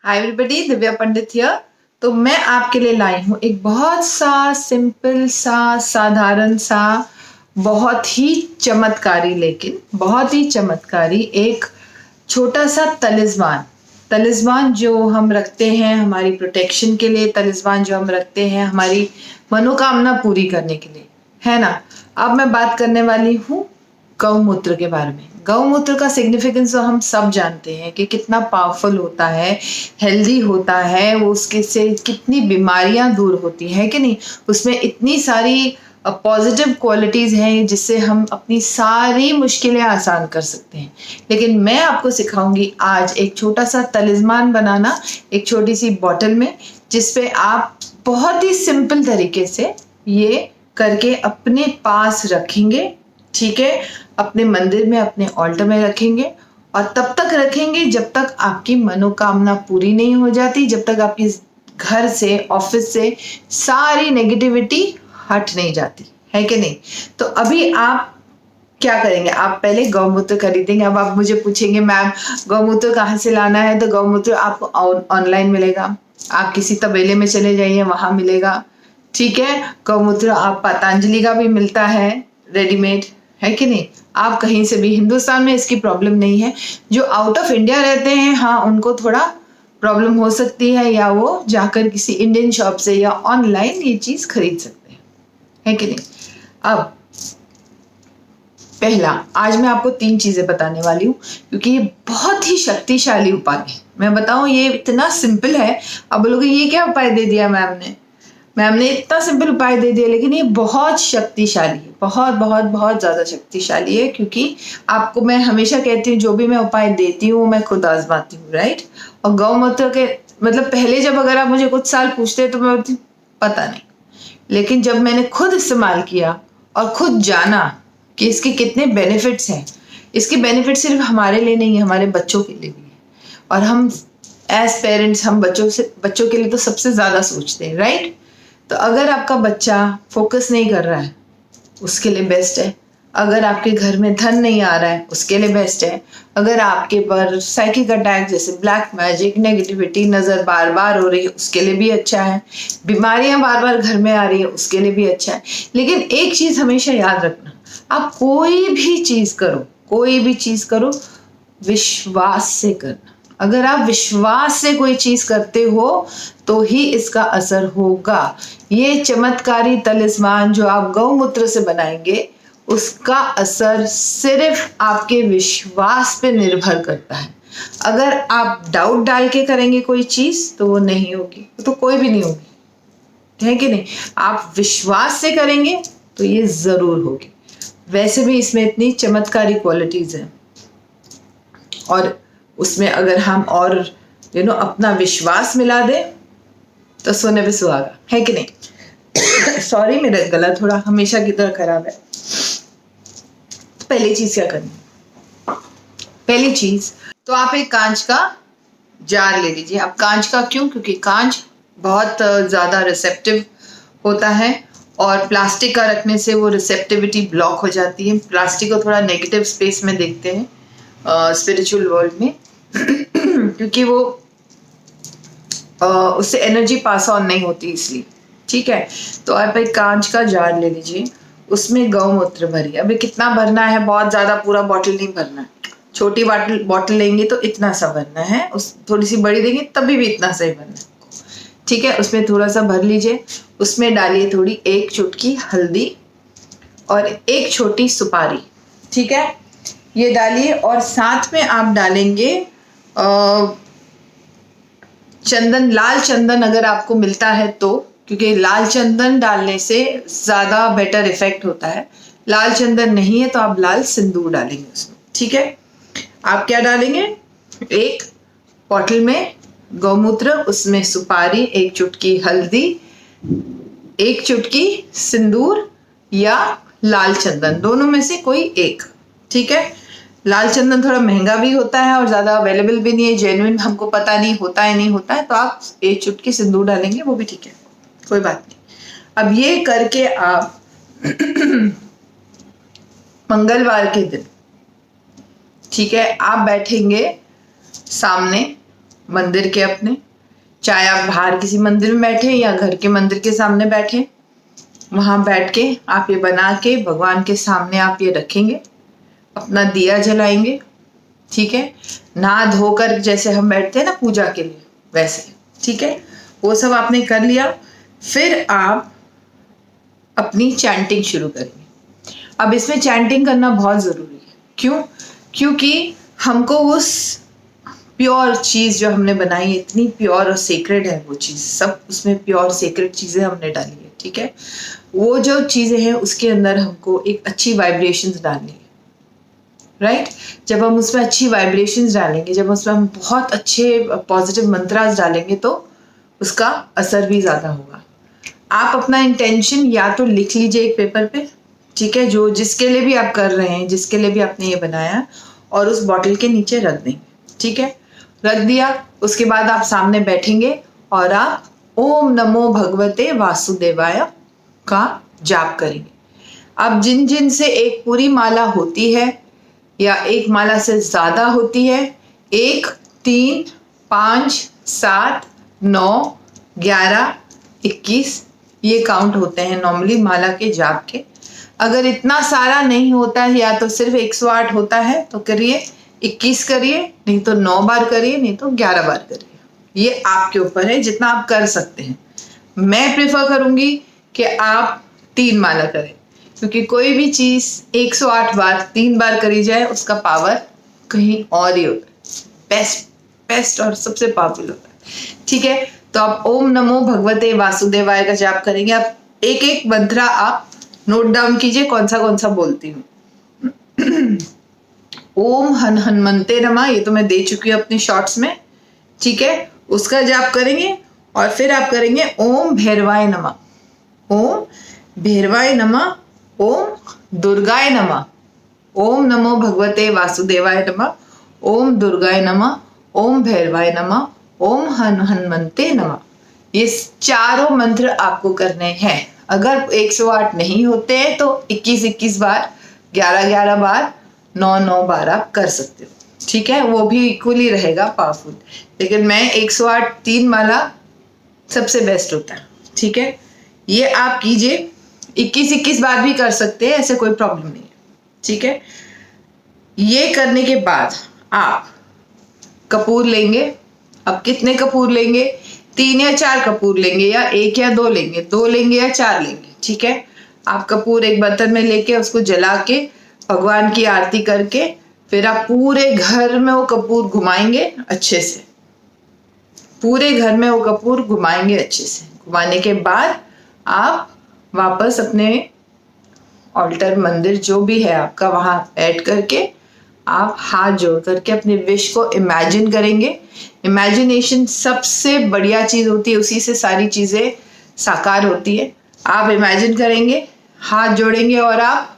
Hi everybody, Divya Pandit here. तो मैं आपके लिए लाई हूँ एक बहुत सा सिंपल सा साधारण सा बहुत ही चमत्कारी, लेकिन बहुत ही चमत्कारी एक छोटा सा तलिस्मान। तलिस्मान जो हम रखते हैं हमारी प्रोटेक्शन के लिए, तलिस्मान जो हम रखते हैं हमारी मनोकामना पूरी करने के लिए, है ना। अब मैं बात करने वाली हूँ गौमूत्र के बारे में। गौमूत्र का सिग्निफिकेंस तो हम सब जानते हैं कि कितना पावरफुल होता है, हेल्दी होता है, वो उसके से कितनी बीमारियां दूर होती हैं कि नहीं। उसमें इतनी सारी पॉजिटिव क्वालिटीज़ हैं जिससे हम अपनी सारी मुश्किलें आसान कर सकते हैं। लेकिन मैं आपको सिखाऊंगी आज एक छोटा सा तलिस्मान बनाना, एक छोटी सी बॉटल में, जिसपे आप बहुत ही सिंपल तरीके से ये करके अपने पास रखेंगे। ठीक है, अपने मंदिर में, अपने ऑल्टर में रखेंगे और तब तक रखेंगे जब तक आपकी मनोकामना पूरी नहीं हो जाती, जब तक आपके घर से, ऑफिस से सारी नेगेटिविटी हट नहीं जाती, है कि नहीं। तो अभी आप क्या करेंगे, आप पहले गौमूत्र खरीदेंगे। अब आप मुझे पूछेंगे मैम गौमूत्र कहाँ से लाना है, तो गौमूत्र आपको ऑनलाइन मिलेगा, आप किसी तबेले में चले जाइए वहां मिलेगा। ठीक है, गौमूत्र आप पतंजलि का भी मिलता है रेडीमेड, है कि नहीं। आप कहीं से भी, हिंदुस्तान में इसकी प्रॉब्लम नहीं है। जो आउट ऑफ इंडिया रहते हैं, हाँ, उनको थोड़ा प्रॉब्लम हो सकती है, या वो जाकर किसी इंडियन शॉप से या ऑनलाइन ये चीज खरीद सकते हैं, है कि नहीं। अब पहला, आज मैं आपको 3 चीजें बताने वाली हूँ क्योंकि ये बहुत ही शक्तिशाली उपाय है। मैं बताऊं, ये इतना सिंपल है। अब बोलोगे ये क्या उपाय दे दिया मैम ने इतना सिंपल उपाय दे दिया, लेकिन ये बहुत शक्तिशाली है, बहुत बहुत बहुत ज्यादा शक्तिशाली है। क्योंकि आपको मैं हमेशा कहती हूँ, जो भी मैं उपाय देती हूँ मैं खुद आजमाती हूँ, राइट। और गौमूत्र के मतलब पहले जब अगर आप मुझे कुछ साल पूछते तो मैं बोलती पता नहीं, लेकिन जब मैंने खुद इस्तेमाल किया और खुद जाना कि इसके कितने बेनिफिट्स हैं। इसके बेनिफिट सिर्फ हमारे लिए नहीं है, हमारे बच्चों के लिए भी है। और हम एज पेरेंट्स, हम बच्चों के लिए तो सबसे ज्यादा सोचते हैं, राइट। तो अगर आपका बच्चा फोकस नहीं कर रहा है, उसके लिए बेस्ट है। अगर आपके घर में धन नहीं आ रहा है, उसके लिए बेस्ट है। अगर आपके पर साइकिक अटैक जैसे ब्लैक मैजिक, नेगेटिविटी, नजर बार बार हो रही है, उसके लिए भी अच्छा है। बीमारियां बार बार घर में आ रही है, उसके लिए भी अच्छा है। लेकिन एक चीज हमेशा याद रखना, आप कोई भी चीज करो, कोई भी चीज करो, विश्वास से करना। अगर आप विश्वास से कोई चीज करते हो तो ही इसका असर होगा। ये चमत्कारी तलिस्मान जो आप गौमूत्र से बनाएंगे, उसका असर सिर्फ आपके विश्वास पे निर्भर करता है। अगर आप डाउट डाल के करेंगे कोई चीज तो वो नहीं होगी, तो कोई भी नहीं होगी, है कि नहीं। आप विश्वास से करेंगे तो ये जरूर होगी। वैसे भी इसमें इतनी चमत्कारी क्वालिटीज हैं, और उसमें अगर हम और अपना विश्वास मिला दे तो सोने पे सुहागा, है कि नहीं। सॉरी, मेरा गला थोड़ा हमेशा की तरह खराब है। तो पहली चीज क्या करनी, पहली चीज तो आप एक कांच का जार ले लीजिए। अब कांच का क्यों, क्योंकि कांच बहुत ज्यादा रिसेप्टिव होता है, और प्लास्टिक का रखने से वो रिसेप्टिविटी ब्लॉक हो जाती है। प्लास्टिक को थोड़ा नेगेटिव स्पेस में देखते हैं स्पिरिचुअल वर्ल्ड में क्योंकि वो उससे एनर्जी पास ऑन नहीं होती, इसलिए। ठीक है, तो आप एक कांच का जार ले लीजिए, उसमें गौमूत्र भरिए। अभी कितना भरना है, बहुत ज्यादा पूरा बॉटल नहीं भरना है। छोटी बॉटल लेंगे तो इतना सा भरना है, उस थोड़ी सी बड़ी देंगे तभी भी इतना सा ही भरना है। ठीक है, उसमें थोड़ा सा भर लीजिए। उसमें डालिए थोड़ी 1 चुटकी हल्दी और 1 छोटी सुपारी। ठीक है, ये डालिए, और साथ में आप डालेंगे चंदन, लाल चंदन अगर आपको मिलता है तो, क्योंकि लाल चंदन डालने से ज्यादा बेटर इफेक्ट होता है। लाल चंदन नहीं है तो आप लाल सिंदूर डालेंगे उसमें। ठीक है, आप क्या डालेंगे, एक बॉटल में गौमूत्र, उसमें सुपारी, 1 चुटकी हल्दी, 1 चुटकी सिंदूर या लाल चंदन, दोनों में से कोई एक। ठीक है, लाल चंदन थोड़ा महंगा भी होता है और ज्यादा अवेलेबल भी नहीं है, जेन्युइन हमको पता नहीं होता है नहीं होता है, तो आप 1 चुटकी सिंदूर डालेंगे, वो भी ठीक है, कोई बात नहीं। अब ये करके आप मंगलवार के दिन, ठीक है, आप बैठेंगे सामने मंदिर के अपने, चाहे आप बाहर किसी मंदिर में बैठे या घर के मंदिर के सामने बैठे, वहां बैठ के आप ये बना के भगवान के सामने आप ये रखेंगे, अपना दिया जलाएंगे, ठीक है, नहा धोकर जैसे हम बैठते हैं ना पूजा के लिए वैसे, ठीक है, वो सब आपने कर लिया। फिर आप अपनी चैंटिंग शुरू करेंगे। अब इसमें चैंटिंग करना बहुत ज़रूरी है। क्यों? क्योंकि हमको उस प्योर चीज़ जो हमने बनाई है, इतनी प्योर और सेक्रेड है वो चीज़, सब उसमें प्योर सेक्रेड चीज़ें हमने डाली है, ठीक है, वो जो चीज़ें हैं उसके अंदर हमको एक अच्छी वाइब्रेशंस डालनी है, राइट। जब हम उसमें अच्छी वाइब्रेशंस डालेंगे, जब उसमें हम बहुत अच्छे पॉजिटिव मंत्रास डालेंगे तो उसका असर भी ज़्यादा होगा। आप अपना इंटेंशन या तो लिख लीजिए एक पेपर पे, ठीक है, जो जिसके लिए भी आप कर रहे हैं, जिसके लिए भी आपने ये बनाया, और उस बॉटल के नीचे रख देंगे, ठीक है, रख दिया। उसके बाद आप सामने बैठेंगे और आप ओम नमो भगवते वासुदेवाय का जाप करेंगे। अब जिन जिन से एक पूरी माला होती है या एक माला से ज़्यादा होती है, 1, 3, 5, 7, 9, 11, 21 ये काउंट होते हैं नॉर्मली माला के जाप के। अगर इतना सारा नहीं होता है या तो सिर्फ 108 होता है तो करिए, 21 करिए, नहीं तो 9 बार करिए, नहीं तो 11 बार करिए। ये आपके ऊपर है जितना आप कर सकते हैं। मैं प्रेफर करूंगी कि आप 3 माला करें, क्योंकि कोई भी चीज़ 108 बार 3 बार करी जाए उसका पावर कहीं और ही होता है, बेस्ट और सबसे पावरफुल होता है, ठीक है। तो आप ओम नमो भगवते वासुदेवाय का जाप करेंगे। आप एक एक मंत्रा आप नोट डाउन कीजिए कौन सा बोलती हूँ। ओम हनुमंते नमः, ये तो मैं दे चुकी हूँ अपने शॉर्ट्स में, ठीक है, उसका जाप करेंगे। और फिर आप करेंगे ओम भैरवाय नमः, ओम भैरवाय नमः, ओम दुर्गाय नमः, ओम नमो भगवते वासुदेवाय नमः, ओम दुर्गाय नमः, ओम भैरवाय नमः, ओम हनुमंते नमः। ये चारों मंत्र आपको करने हैं। अगर 108 नहीं होते हैं तो 21-21 बार, 11-11 बार, 9-9 बार आप कर सकते हो, ठीक है, वो भी इक्वली रहेगा पावरफुल। लेकिन मैं 108 3 माला सबसे बेस्ट होता है, ठीक है। ये आप कीजिए, 21-21 बार भी कर सकते हैं, ऐसे कोई प्रॉब्लम नहीं है, ठीक है। ये करने के बाद आप कपूर लेंगे। अब कितने कपूर लेंगे? 3 या 4 कपूर लेंगे, या 1 या 2 लेंगे, 2 लेंगे या 4 लेंगे, ठीक है। आप कपूर एक बर्तन में लेके उसको जला के भगवान की आरती करके फिर आप पूरे घर में वो कपूर घुमाएंगे अच्छे से, पूरे घर में वो कपूर घुमाएंगे अच्छे से। घुमाने के बाद आप वापस अपने ऑल्टर मंदिर जो भी है आपका वहां बैठ करके आप हाथ जोड़ करके अपने विश को इमेजिन करेंगे। इमेजिनेशन सबसे बढ़िया चीज होती है, उसी से सारी चीजें साकार होती है। आप इमेजिन करेंगे, हाथ जोड़ेंगे और आप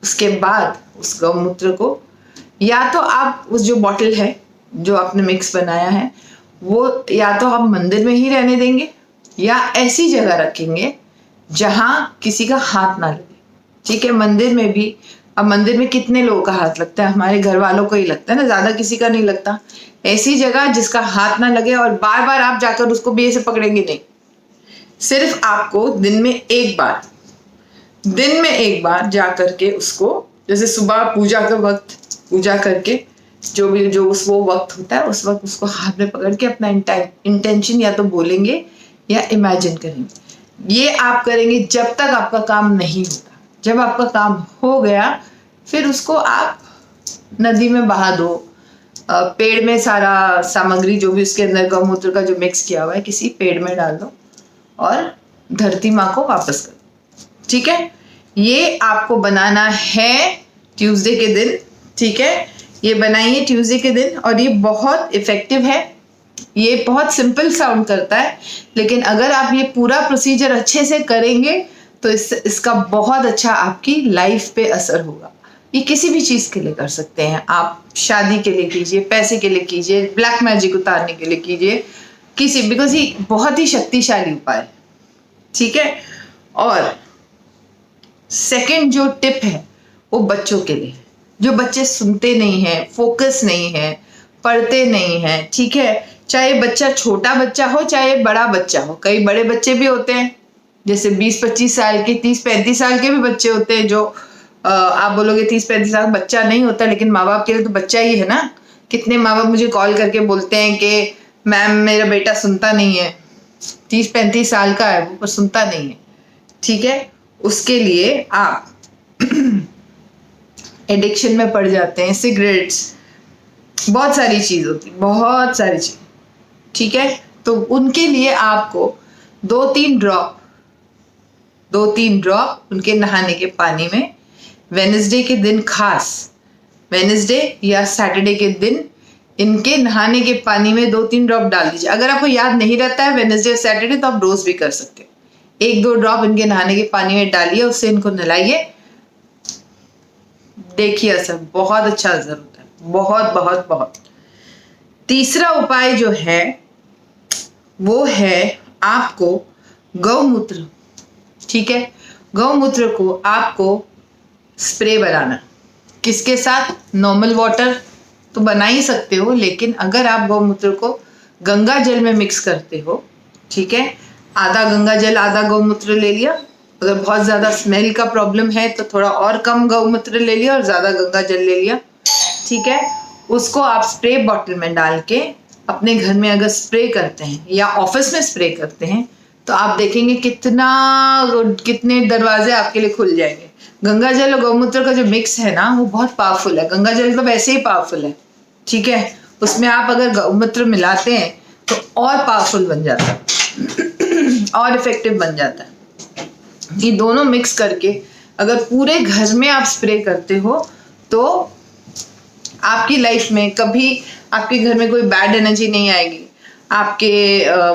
उसके बाद उस गौमूत्र को या तो आप उस जो बॉटल है जो आपने मिक्स बनाया है वो या तो आप मंदिर में ही रहने देंगे या ऐसी जगह रखेंगे जहां किसी का हाथ ना लगे, ठीक है। मंदिर में भी, अब मंदिर में कितने लोगों का हाथ लगता है? हमारे घर वालों को ही लगता है ना, ज्यादा किसी का नहीं लगता। ऐसी जगह जिसका हाथ ना लगे और बार बार आप जाकर उसको भी ऐसे पकड़ेंगे नहीं, सिर्फ आपको दिन में एक बार जा करके उसको, जैसे सुबह पूजा के वक्त पूजा करके जो उस वो वक्त होता है उस वक्त उसको हाथ में पकड़ के अपना इंटेंशन या तो बोलेंगे या इमेजिन करेंगे। ये आप करेंगे जब तक आपका काम नहीं होता। जब आपका काम हो गया फिर उसको आप नदी में बहा दो, पेड़ में सारा सामग्री जो भी उसके अंदर गौमूत्र का जो मिक्स किया हुआ है किसी पेड़ में डाल दो और धरती माँ को वापस कर दो, ठीक है। ये आपको बनाना है ट्यूसडे के दिन, ठीक है। ये बनाइए ट्यूसडे के दिन और ये बहुत इफेक्टिव है। ये बहुत सिंपल साउंड करता है, लेकिन अगर आप ये पूरा प्रोसीजर अच्छे से करेंगे तो इसका बहुत अच्छा आपकी लाइफ पे असर होगा। ये किसी भी चीज़ के लिए कर सकते हैं आप, शादी के लिए कीजिए, पैसे के लिए कीजिए, ब्लैक मैजिक उतारने के लिए कीजिए, किसी, बिकॉज ये बहुत ही शक्तिशाली उपाय है, ठीक है। और सेकंड जो टिप है वो बच्चों के लिए, जो बच्चे सुनते नहीं हैं, फोकस नहीं है, पढ़ते नहीं हैं, ठीक है, चाहे बच्चा छोटा बच्चा हो चाहे बड़ा बच्चा हो, कई बड़े बच्चे भी होते हैं जैसे 20-25 साल के, 30-35 साल के भी बच्चे होते हैं जो आप बोलोगे 30-35 साल बच्चा नहीं होता, लेकिन माँ बाप के लिए तो बच्चा ही है ना। कितने माँ बाप मुझे कॉल करके बोलते हैं कि मैम मेरा बेटा सुनता नहीं है, 30-35 साल का है वो पर सुनता नहीं है। ठीक है, उसके लिए आप एडिक्शन में पड़ जाते हैं, सिगरेट्स, बहुत सारी चीज होती, बहुत सारी चीज। ठीक है, तो उनके लिए आपको 2-3 ड्रॉप उनके नहाने के पानी में वेडनेसडे के दिन, खास वेडनेसडे या सैटरडे के दिन इनके नहाने के पानी में 2-3 ड्रॉप डाल दीजिए। अगर आपको याद नहीं रहता है वेडनेसडे और सैटरडे तो आप रोज भी कर सकते हैं। 1-2 ड्रॉप इनके नहाने के पानी में डालिए, उससे इनको नहलाइए, देखिए असर बहुत अच्छा असर होता है, बहुत बहुत बहुत। तीसरा उपाय जो है वो है आपको गौमूत्र। ठीक है, गौमूत्र को आपको स्प्रे बनाना। किसके साथ? नॉर्मल वाटर तो बना ही सकते हो, लेकिन अगर आप गौमूत्र को गंगा जल में मिक्स करते हो, ठीक है, आधा गंगा जल आधा गौमूत्र ले लिया। अगर बहुत ज़्यादा स्मेल का प्रॉब्लम है तो थोड़ा और कम गौमूत्र ले लिया और ज़्यादा गंगा जल ले लिया। ठीक है, उसको आप स्प्रे बॉटल में डाल के अपने घर में अगर स्प्रे करते हैं या ऑफिस में स्प्रे करते हैं तो आप देखेंगे कितने दरवाजे आपके लिए खुल जाएंगे। गंगा जल और गौमूत्र का जो मिक्स है ना वो बहुत पावरफुल है। गंगा जल तो वैसे ही पावरफुल है, ठीक है, उसमें आप अगर गौमूत्र मिलाते हैं तो और पावरफुल बन जाता है और इफेक्टिव बन जाता है। ये दोनों मिक्स करके अगर पूरे घर में आप स्प्रे करते हो तो आपकी लाइफ में कभी आपके घर में कोई बैड एनर्जी नहीं आएगी। आपके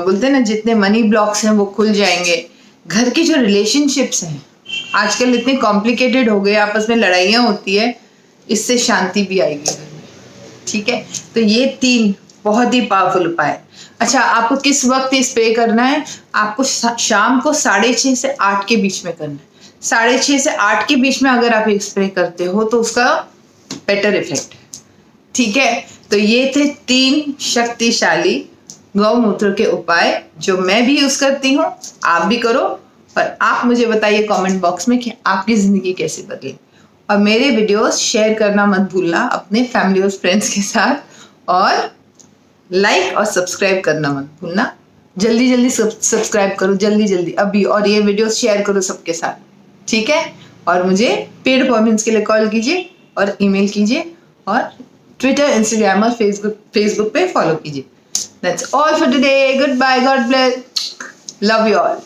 बोलते हैं ना जितने मनी ब्लॉक्स हैं वो खुल जाएंगे। घर की जो रिलेशनशिप्स हैं आजकल इतने कॉम्प्लिकेटेड हो गए, आपस में लड़ाइयाँ होती है, इससे शांति भी आएगी घर में। ठीक है, तो ये 3 बहुत ही पावरफुल उपाय है। अच्छा, आपको किस वक्त ये स्प्रे करना है? आपको शाम को 6:30 से 8 के बीच में करना है। 6:30 से 8 के बीच में अगर आप ये स्प्रे करते हो तो उसका बेटर इफेक्ट है। ठीक है, तो ये थे 3 शक्तिशाली गौमूत्र के उपाय जो मैं भी यूज करती हूँ, आप भी करो। और आप मुझे बताइए कमेंट बॉक्स में कि आपकी जिंदगी कैसे बदली। और मेरे वीडियोस शेयर करना मत भूलना अपने फैमिली और फ्रेंड्स के साथ, और लाइक और सब्सक्राइब करना मत भूलना। जल्दी जल्दी सब्सक्राइब करो, जल्दी जल्दी अभी, और ये वीडियोस शेयर करो सबके साथ। ठीक है, और मुझे पेड अपॉइंटमेंट्स के लिए कॉल कीजिए और ईमेल कीजिए, और ट्विटर, इंस्टाग्राम और फेसबुक पे फॉलो कीजिए। That's all for today. Goodbye. God bless. Love you all.